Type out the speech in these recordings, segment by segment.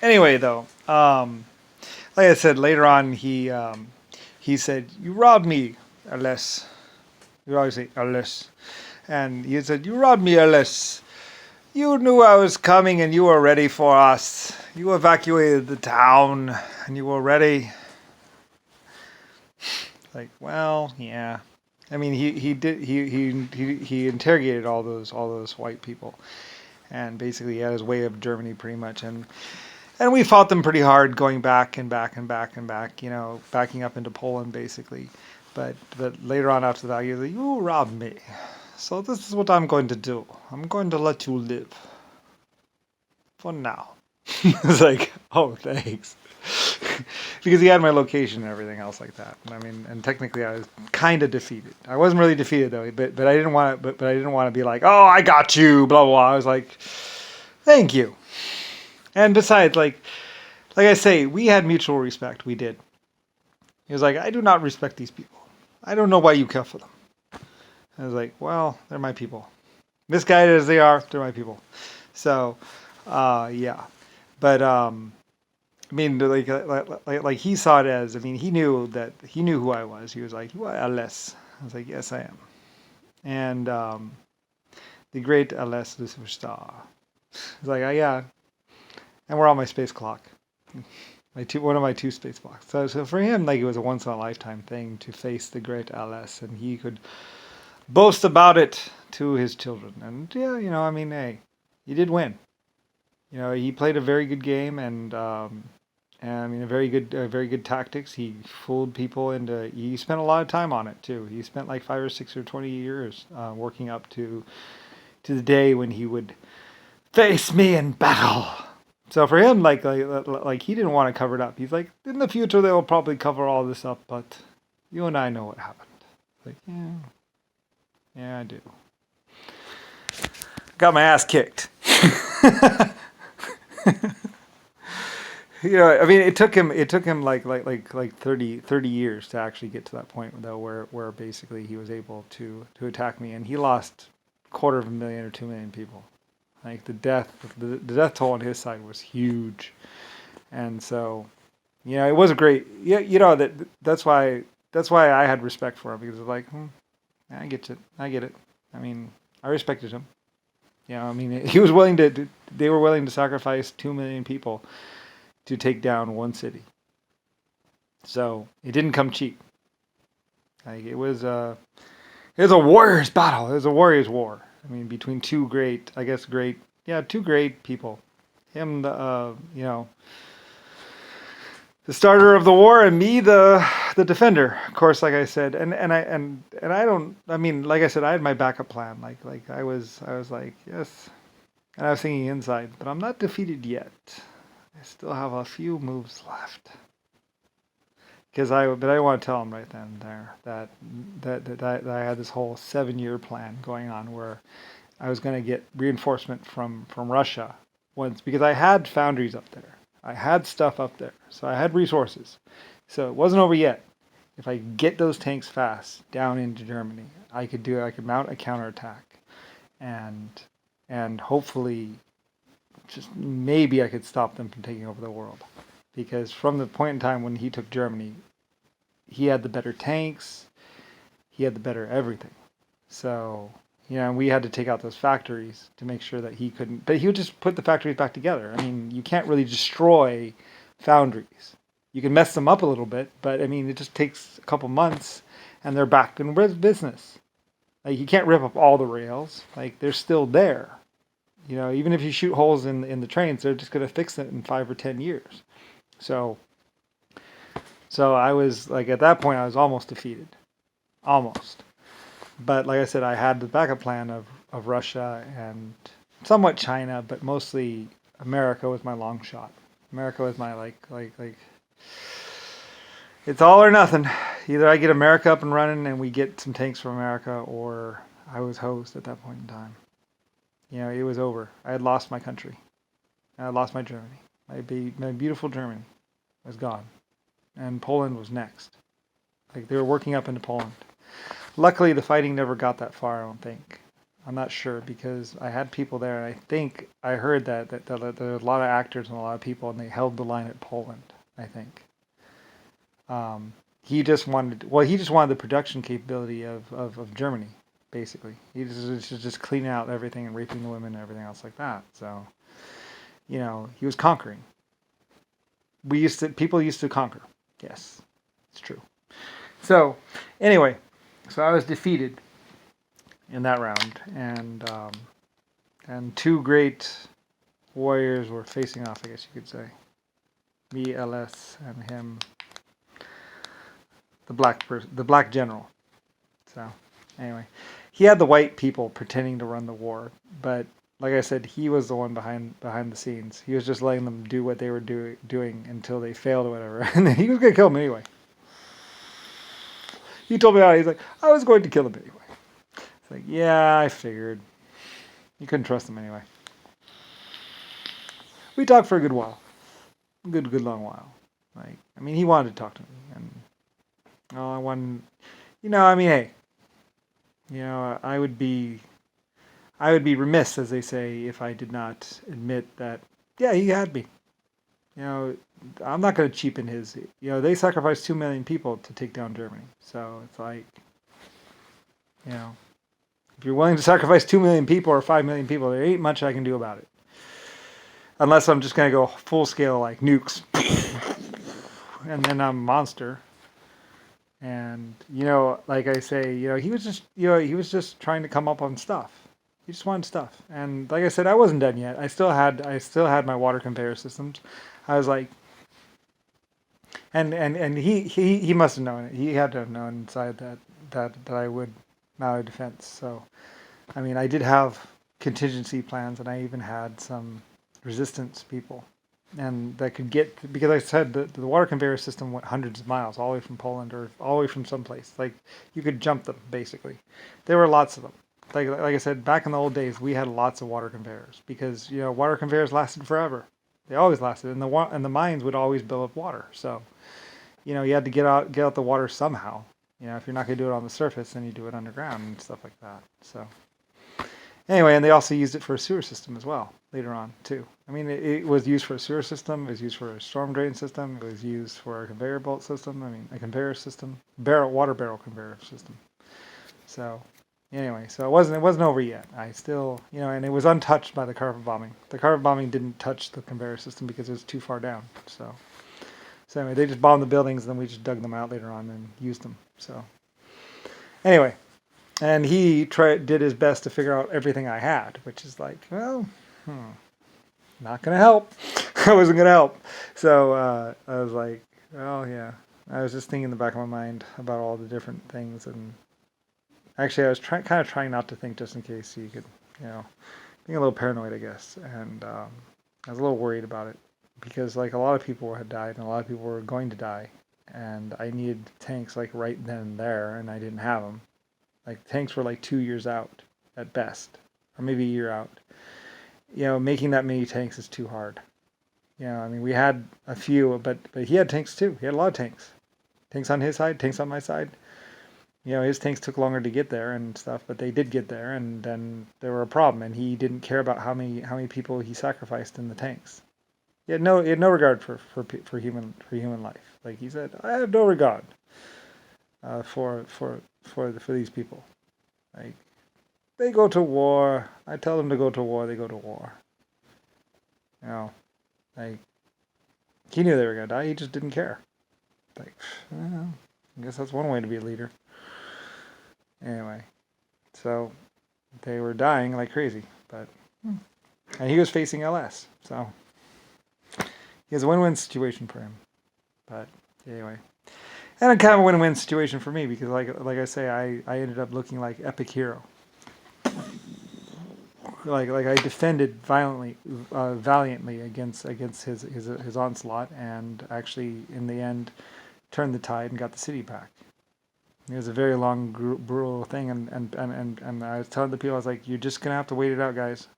Anyway, though, like I said, later on, he said, "You robbed me, Ellis." You always say Ellis, and he said, "You robbed me, Ellis. You knew I was coming, and you were ready for us. You evacuated the town, and you were ready." Like, well, yeah. I mean, he did he interrogated all those white people, and basically he had his way of Germany pretty much, and we fought them pretty hard, going back and back and back and back, backing up into Poland basically. But later on after that, he was like, "You robbed me, so this is what I'm going to do. I'm going to let you live for now." It's like, oh, thanks. Because he had my location and everything else like that. I mean, and technically, I was kind of defeated. I wasn't really defeated though, but I didn't want to. But I didn't want to be like, "Oh, I got you," blah blah blah. I was like, "Thank you." And besides, like I say, we had mutual respect. We did. He was like, "I do not respect these people. I don't know why you care for them." I was like, "Well, they're my people. Misguided as they are, they're my people." So, yeah. But I mean, like he saw it as. I mean, he knew who I was. He was like, "You are Ales." I was like, "Yes, I am." And the great Ales the superstar. He's like, "Oh yeah," and we're on my space clock. One of my two space clocks. So for him, like it was a once in a lifetime thing to face the great Ales, and he could boast about it to his children. And yeah, I mean, hey, he did win. He played a very good game, and I mean, very good tactics. He fooled people into. He spent a lot of time on it too. He spent like 5 or 6 or 20 years working up to the day when he would face me in battle. So for him, like he didn't want to cover it up. He's like, in the future they will probably cover all this up, but you and I know what happened. Like, yeah, yeah, I do. Got my ass kicked. I mean, it took him like 30 years to actually get to that point though, where basically he was able to attack me, and he lost quarter of a million or 2 million people. Like the death toll on his side was huge, and so it was a great. Yeah, that's why I had respect for him, because it's like, I get it, I get it. I mean, I respected him. I mean, he was willing to. They were willing to sacrifice 2 million people to take down one city. So it didn't come cheap. Like it was a warrior's battle. It was a warrior's war. I mean, between two great, I guess, yeah, two great people. Him, the starter of the war, and me, the defender. Of course, like I said, and I don't. I mean, like I said, I had my backup plan. Like I was like, yes, and I was thinking inside, but I'm not defeated yet. I still have a few moves left. But I want to tell him right then and there that I had this whole 7 year plan going on, where I was going to get reinforcement from Russia once, because I had foundries up there, I had stuff up there, so I had resources. So it wasn't over yet. If I get those tanks fast down into Germany, I could mount a counterattack, and and hopefully just maybe I could stop them from taking over the world. Because from the point in time when he took Germany, he had the better tanks, he had the better everything. So, and we had to take out those factories to make sure that he couldn't. But he would just put the factories back together. I mean, you can't really destroy foundries. You can mess them up a little bit, but I mean, it just takes a couple months, and they're back in business. Like, you can't rip up all the rails. Like, they're still there. Even if you shoot holes in the trains, they're just going to fix it in 5 or 10 years. So, so I was like, at that point, I was almost defeated, almost. But like I said, I had the backup plan of Russia and somewhat China, but mostly America was my long shot. America was my like it's all or nothing. Either I get America up and running and we get some tanks from America, or I was hosed at that point in time. It was over. I had lost my country. I had lost my Germany. My beautiful Germany was gone, and Poland was next. Like, they were working up into Poland. Luckily, the fighting never got that far, I don't think. I'm not sure because I had people there, and I think I heard that there were a lot of actors and a lot of people, and they held the line at Poland. I think he just wanted the production capability of Germany, basically. He just cleaning out everything and raping the women and everything else like that. So, he was conquering. People used to conquer. Yes, it's true. So, anyway, so I was defeated in that round, and two great warriors were facing off, I guess you could say. Me, LS, and him, the black general. So, anyway, he had the white people pretending to run the war, but like I said, he was the one behind the scenes. He was just letting them do what they were doing until they failed or whatever, and then he was gonna kill them anyway. He told me, he's like, I was going to kill them anyway. It's like, yeah, I figured. You couldn't trust him anyway. We talked for a good while, good long while. He wanted to talk to me, and I wanted, hey, I would be remiss, as they say, if I did not admit that, yeah, he had me. I'm not going to cheapen his. They sacrificed 2 million people to take down Germany, so it's like, if you're willing to sacrifice 2 million people or 5 million people, there ain't much I can do about it. Unless I'm just going to go full scale, like nukes. And then I'm a monster. And, like I say, he was just trying to come up on stuff. He just wanted stuff. And like I said, I wasn't done yet. I still had my water conveyor systems. I was like, and he must have known it. He had to have known inside that I would mount a defense. So, I did have contingency plans, and I even had some resistance people, and that could get, because I said the water conveyor system went hundreds of miles all the way from Poland or all the way from someplace. Like, you could jump them, basically. There were lots of them. Like I said, back in the old days, we had lots of water conveyors because water conveyors lasted forever. They always lasted, and the mines would always build up water. So, you had to get out the water somehow. If you're not going to do it on the surface, then you do it underground and stuff like that. So, anyway, and they also used it for a sewer system as well later on too. It was used for a sewer system. It was used for a storm drain system. It was used for a conveyor belt system. A conveyor system, water barrel conveyor system. So, anyway, so it wasn't over yet. I still, and it was untouched by the carpet bombing. The carpet bombing didn't touch the conveyor system because it was too far down. So anyway, they just bombed the buildings, and then we just dug them out later on and used them. So, anyway, and he did his best to figure out everything I had, which is like, well, not going to help. I wasn't going to help. So I was like, oh, yeah. I was just thinking in the back of my mind about all the different things. And actually, I was kind of trying not to think just in case you could, being a little paranoid, I guess. And I was a little worried about it because, like, a lot of people had died and a lot of people were going to die. And I needed tanks, like, right then and there, and I didn't have them. Like, tanks were like 2 years out at best, or maybe a year out. Making that many tanks is too hard. We had a few, but he had tanks too. He had a lot of tanks. Tanks on his side, tanks on my side. His tanks took longer to get there and stuff, but they did get there, and then there were a problem, and he didn't care about how many people he sacrificed in the tanks. He had no regard for human life. Like he said, I have no regard for these people. Like, they go to war. I tell them to go to war. They go to war. Like, he knew they were gonna die. He just didn't care. Like, I guess that's one way to be a leader. Anyway, so they were dying like crazy, and he was facing LS, so he has a win-win situation for him. But anyway, and a kind of a win-win situation for me because, like I say, I ended up looking like epic hero. Like I defended valiantly against his onslaught, and actually in the end turned the tide and got the city back. It was a very long, brutal thing, and I was telling the people, I was like, you're just gonna have to wait it out, guys.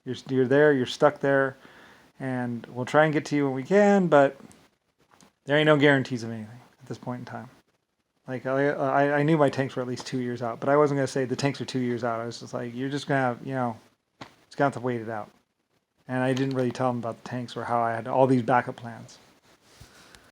You're there, you're stuck there, and we'll try and get to you when we can, but there ain't no guarantees of anything at this point in time. Like I knew my tanks were at least 2 years out, but I wasn't gonna say the tanks are 2 years out. I was just like, you're just gonna have, just gonna have to wait it out. And I didn't really tell them about the tanks or how I had all these backup plans.